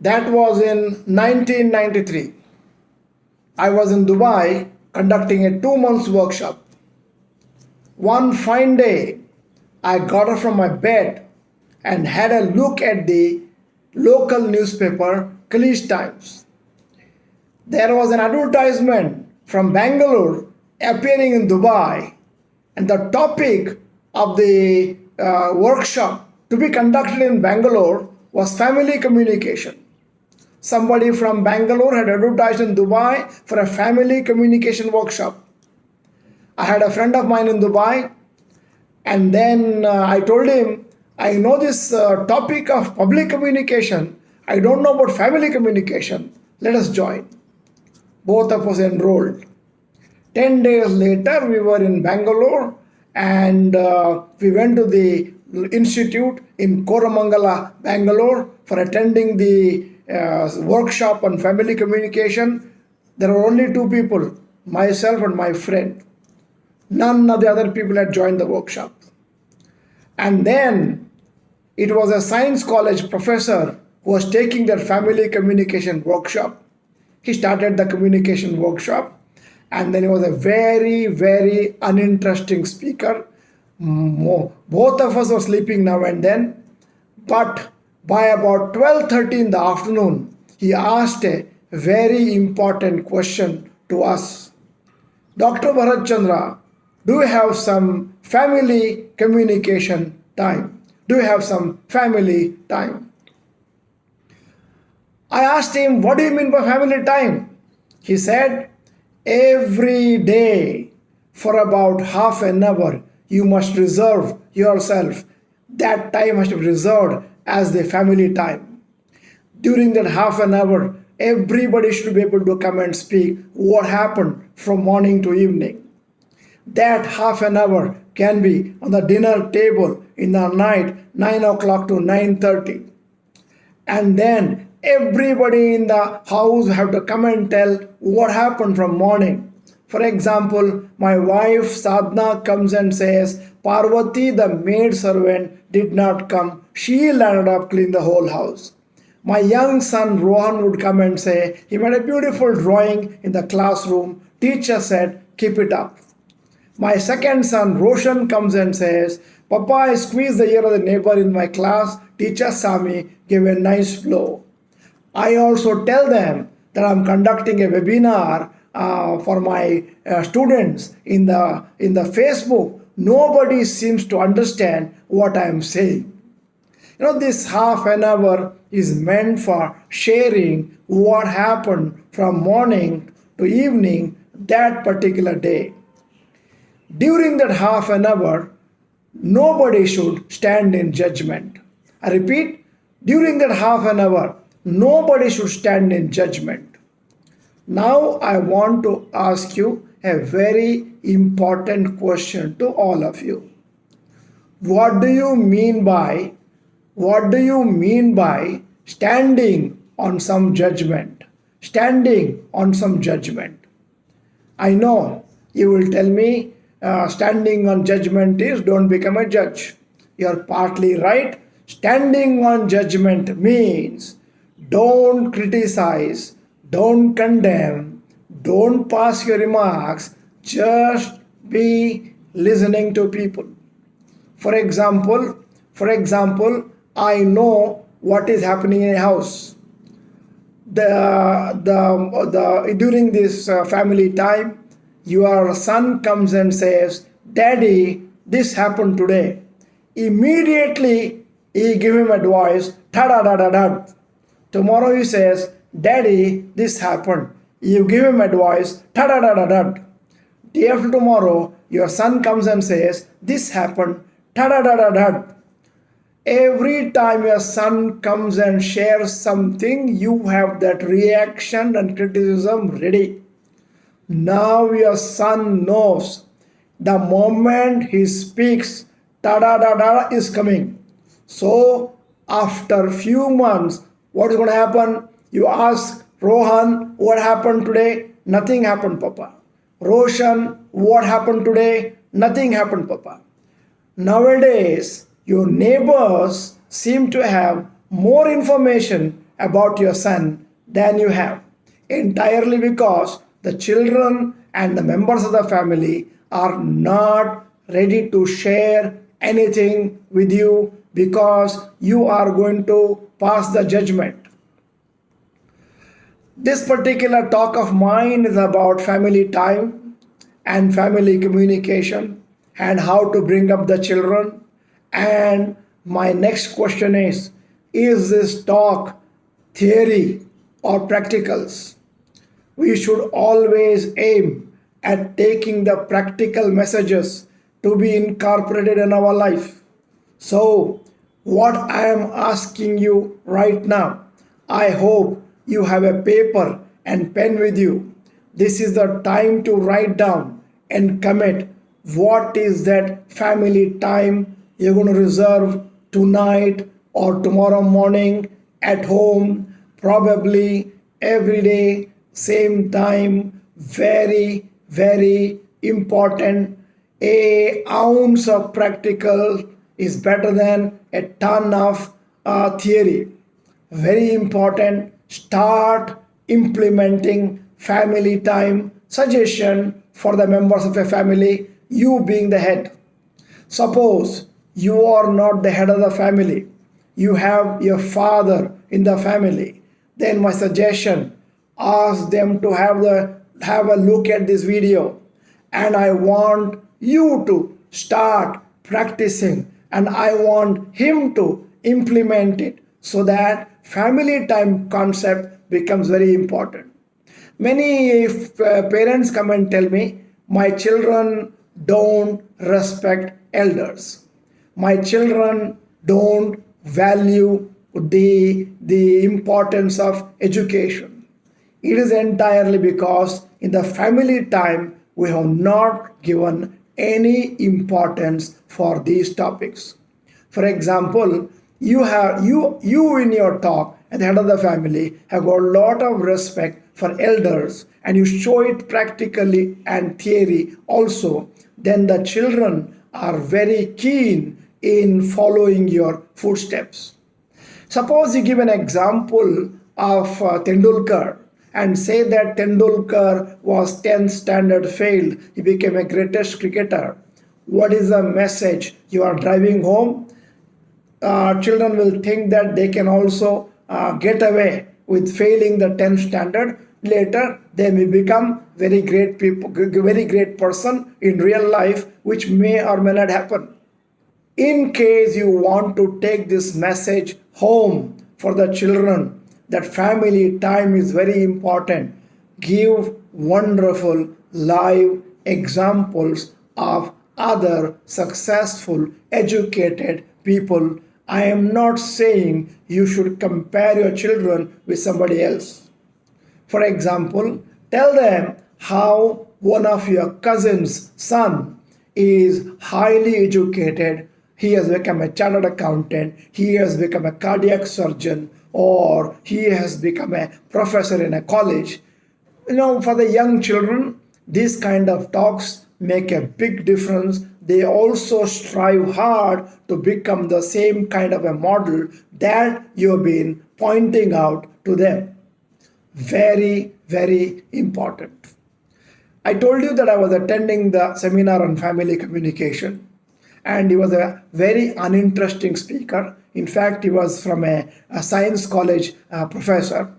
That was in 1993. I was in Dubai conducting a 2 months workshop. One fine day, I got up from my bed and had a look at the local newspaper, Khaleej Times. There was an advertisement from Bangalore appearing in Dubai, and the topic of the workshop to be conducted in Bangalore was family communication. Somebody from Bangalore had advertised in Dubai for a family communication workshop. I had a friend of mine in Dubai, and then I told him, I know this topic of public communication. I don't know about family communication. Let us join. Both of us enrolled. 10 days later, we were in Bangalore, and we went to the institute in Koramangala, Bangalore, for attending the workshop on family communication. There were only two people, myself and my friend. None of the other people had joined the workshop. And then it was a science college professor who was taking their family communication workshop. He started the communication workshop, and then he was a very, very uninteresting speaker. Both of us were sleeping now and then, but by about 12:30 in the afternoon, he asked a very important question to us. Dr. Bharath Chandra, do you have some family communication time? Do you have some family time? I asked him, what do you mean by family time? He said, every day for about half an hour, you must reserve yourself. That time must be reserved as the family time. During that half an hour, everybody should be able to come and speak what happened from morning to evening. That half an hour can be on the dinner table in the night, 9 o'clock to 9:30. And then everybody in the house have to come and tell what happened from morning. For example, my wife Sadhna comes and says, Parvati, the maid servant, did not come. She landed up cleaning the whole house. My young son Rohan would come and say, he made a beautiful drawing in the classroom. Teacher said, keep it up. My second son Roshan comes and says, Papa, I squeezed the ear of the neighbor in my class. Teacher saw me, gave a nice blow. I also tell them that I'm conducting a webinar for my students in the Facebook. Nobody seems to understand what I'm saying. This half an hour is meant for sharing what happened from morning to evening that particular day. During that half an hour, nobody should stand in judgment. I repeat, during that half an hour, nobody should stand in judgment. Now I want to ask you a very important question to all of you. What do you mean by standing on some judgment? Standing on some judgment. I know you will tell me standing on judgment is don't become a judge. You're partly right. Standing on judgment means don't criticize, don't condemn, don't pass your remarks, just be listening to people. For example, I know what is happening in a house. During this family time, your son comes and says, Daddy, this happened today. Immediately, he give him advice, ta-da-da-da-da. Tomorrow he says, Daddy, this happened. You give him advice, ta-da-da-da-da. Day after tomorrow, your son comes and says, this happened, ta-da-da-da-da. Every time your son comes and shares something, you have that reaction and criticism ready. Now your son knows the moment he speaks, ta-da-da-da is coming. So after few months, what is going to happen? You ask Rohan, what happened today? Nothing happened, Papa. Roshan, what happened today? Nothing happened, Papa. Nowadays, your neighbors seem to have more information about your son than you have, entirely because the children and the members of the family are not ready to share anything with you because you are going to pass the judgment. This particular talk of mine is about family time and family communication and how to bring up the children. And my next question is this talk theory or practicals? We should always aim at taking the practical messages to be incorporated in our life. So, what I am asking you right now, I hope you have a paper and pen with you. This is the time to write down and commit what is that family time you're going to reserve tonight or tomorrow morning at home, probably every day, same time. Very, very important. A ounce of practical is better than a ton of theory. Very important. Start implementing family time suggestion for the members of a family, you being the head. Suppose you are not the head of the family, you have your father in the family, then my suggestion, ask them to have a look at this video, and I want you to start practicing, and I want him to implement it so that family time concept becomes very important. Many parents come and tell me, my children don't respect elders. My children don't value the importance of education. It is entirely because in the family time we have not given any importance for these topics. For example, you in your talk at the head of the family have got a lot of respect for elders, and you show it practically and theory also, then the children are very keen in following your footsteps. Suppose you give an example of Tendulkar and say that Tendulkar was 10th standard failed, he became a greatest cricketer. What is the message you are driving home? Children will think that they can also get away with failing the 10th standard. Later they may become very great people, very great person in real life, which may or may not happen. In case you want to take this message home for the children, that family time is very important, give wonderful live examples of other successful educated people. I am not saying you should compare your children with somebody else. For example, tell them how one of your cousin's son is highly educated. He has become a chartered accountant, he has become a cardiac surgeon, or he has become a professor in a college. For the young children, these kind of talks make a big difference. They also strive hard to become the same kind of a model that you've been pointing out to them. Very, very important. I told you that I was attending the seminar on family communication, and he was a very uninteresting speaker. In fact, he was from a science college professor.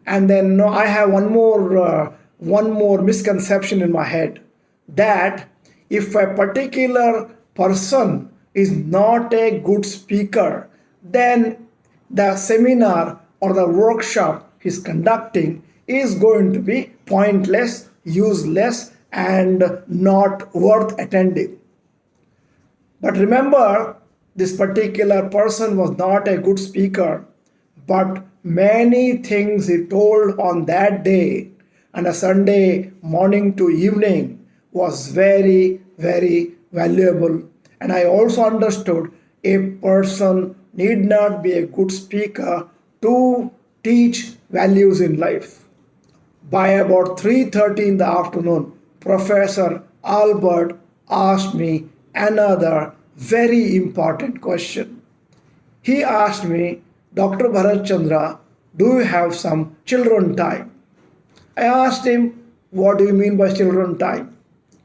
And then I have one more misconception in my head, that if a particular person is not a good speaker, then the seminar or the workshop he's conducting is going to be pointless, useless, and not worth attending. But remember, this particular person was not a good speaker, but many things he told on that day and a Sunday morning to evening was very, very valuable. And I also understood a person need not be a good speaker to teach values in life. By about 3:30 in the afternoon, Professor Albert asked me another very important question. He asked me, Dr. Bharath Chandra, do you have some children time? I asked him, what do you mean by children time?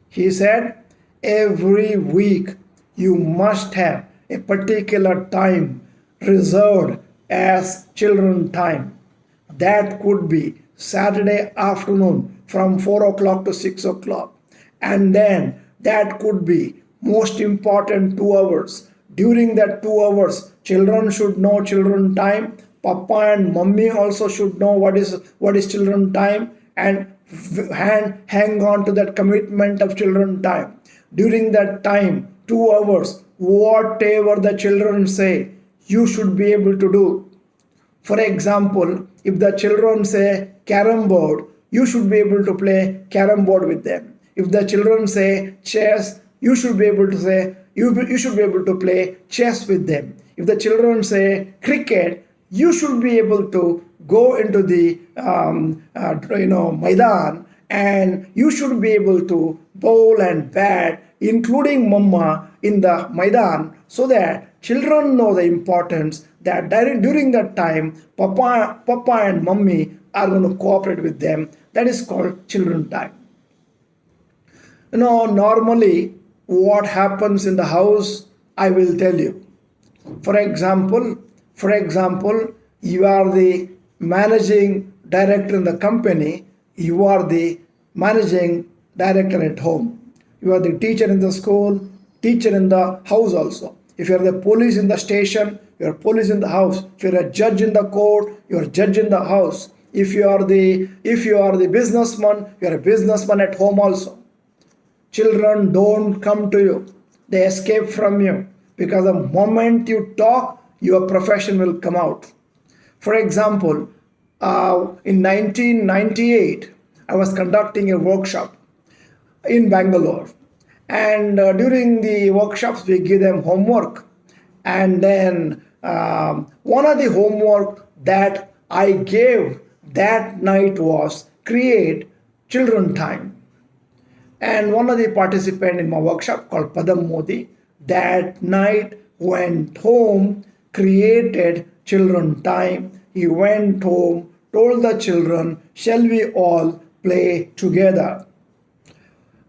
He said, every week you must have a particular time reserved as children time. That could be Saturday afternoon from 4 o'clock to 6 o'clock. And then that could be most important 2 hours. During that 2 hours, children should know children time. Papa and mummy also should know what is children time, and hang on to that commitment of children time. During that time, 2 hours, whatever the children say, you should be able to do. For example, if the children say carom board, you should be able to play carom board with them. If the children say chess, you should be able to say you should be able to play chess with them. If the children say cricket, you should be able to go into the maidan, and you should be able to bowl and bat, including mama in the maidan, so that children know the importance that during that time papa and mummy are going to cooperate with them. That is called children time. Normally what happens in the house, I will tell you. For example, you are the managing director in the company, you are the managing director at home. You are the teacher in the school, teacher in the house also. If you are the police in the station, you are police in the house. If you are a judge in the court, you are judge in the house. If you are the businessman, you are a businessman at home also. Children don't come to you. They escape from you, because the moment you talk, your profession will come out. For example, in 1998, I was conducting a workshop in Bangalore. And during the workshops, we give them homework. And then one of the homework that I gave that night was create children time. And one of the participants in my workshop, called Padam Modi, that night went home, created children time. He went home, told the children, shall we all play together?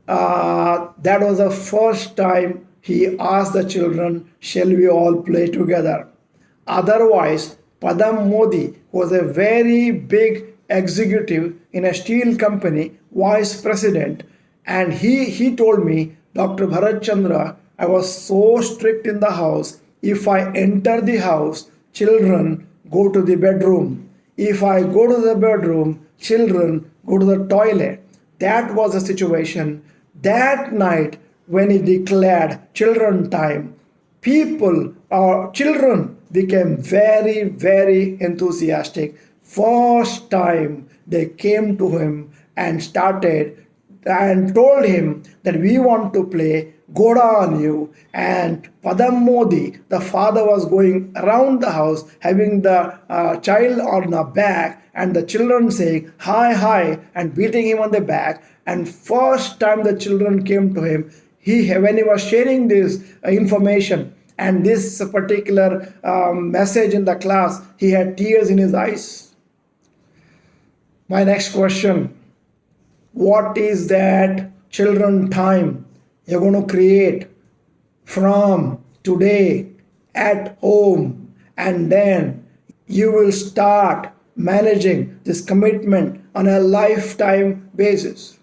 That was the first time he asked the children, shall we all play together? Otherwise, Padam Modi was a very big executive in a steel company, vice president, and he told me, Dr. Bharath Chandra, I was so strict in the house. If I enter the house, children go to the bedroom. If I go to the bedroom, children go to the toilet. That was the situation. That night, when he declared children time, children became very, very enthusiastic. First time they came to him and told him that we want to play Goda on you. And Padam Modi, the father, was going around the house having the child on the back, and the children saying hi, hi, and beating him on the back. And first time the children came to him, when he was sharing this information and this particular message in the class, he had tears in his eyes. My next question: what is that children time you're going to create from today at home, and then you will start managing this commitment on a lifetime basis?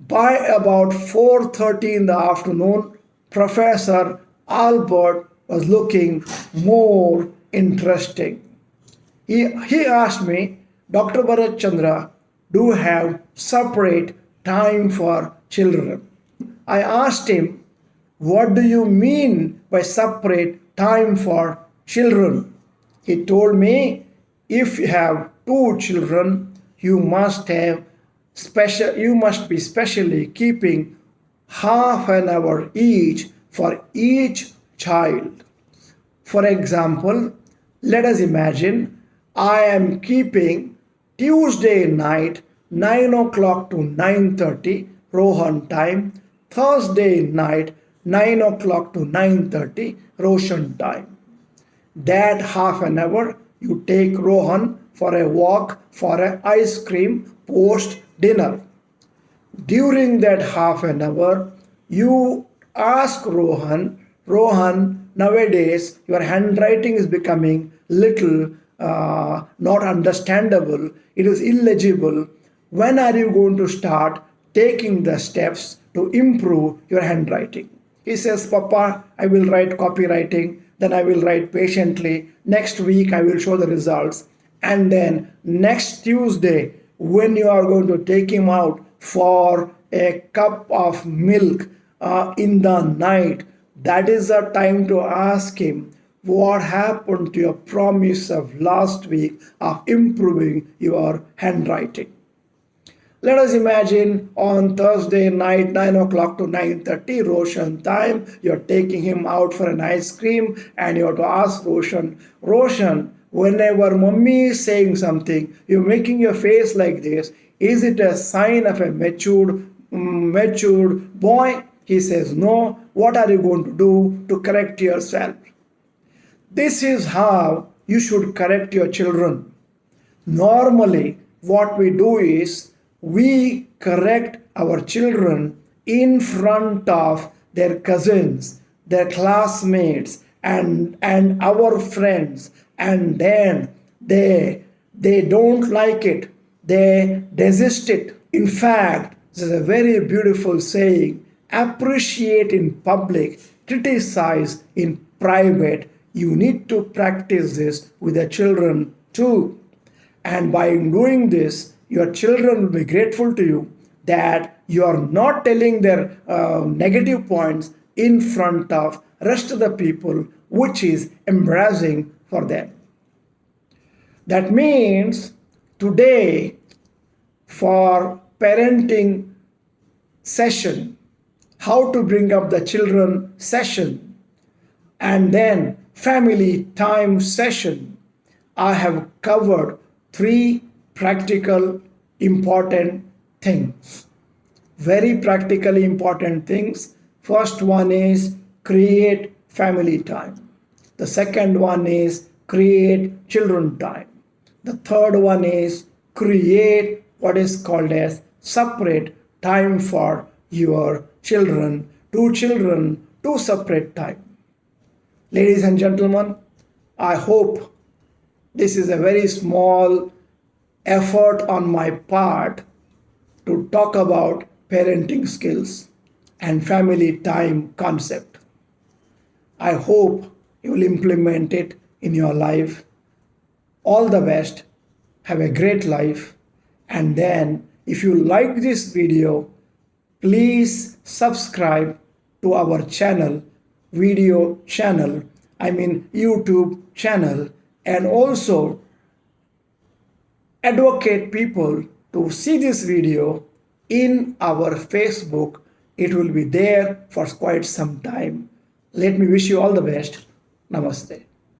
By about 4:30 in the afternoon, Professor Albert was looking more interesting. He asked me, Dr. Bharath Chandra, do you have separate time for children? I asked him, what do you mean by separate time for children? He told me, if you have 2 children, you must be specially keeping half an hour each for each child. For example, let us imagine I am keeping Tuesday night 9 o'clock to 9:30 Rohan time, Thursday night 9 o'clock to 9:30 Roshan time. That half an hour you take Rohan for a walk for an ice cream post dinner. During that half an hour, you ask Rohan, nowadays your handwriting is becoming little not understandable, it is illegible. When are you going to start taking the steps to improve your handwriting? He says, Papa, I will write copywriting, then I will write patiently. Next week, I will show the results. And then next Tuesday, when you are going to take him out for a cup of milk in the night, that is the time to ask him, what happened to your promise of last week of improving your handwriting? Let us imagine on Thursday night, 9 o'clock to 9:30, Roshan time, you're taking him out for an ice cream and you have to ask Roshan, whenever mommy is saying something, you're making your face like this. Is it a sign of a matured boy? He says, no. What are you going to do to correct yourself? This is how you should correct your children. Normally, what we do is we correct our children in front of their cousins, their classmates, and our friends, and then they don't like it, they desist it. In fact, this is a very beautiful saying, appreciate in public, criticize in private. You need to practice this with the children too. And by doing this, your children will be grateful to you that you are not telling their negative points in front of rest of the people, which is embarrassing for them. That means today, for parenting session, how to bring up the children session, and then family time session, I have covered 3 practical important things. Very practically important things. First one is create family time. The second one is create children time. The third one is create what is called as separate time for your children, two separate time. Ladies and gentlemen, I hope this is a very small effort on my part to talk about parenting skills and family time concept. I hope you will implement it in your life. All the best. Have a great life. And then if you like this video, please subscribe to our channel, YouTube channel, and also advocate people to see this video in our Facebook. It will be there for quite some time. Let me wish you all the best. Namaste.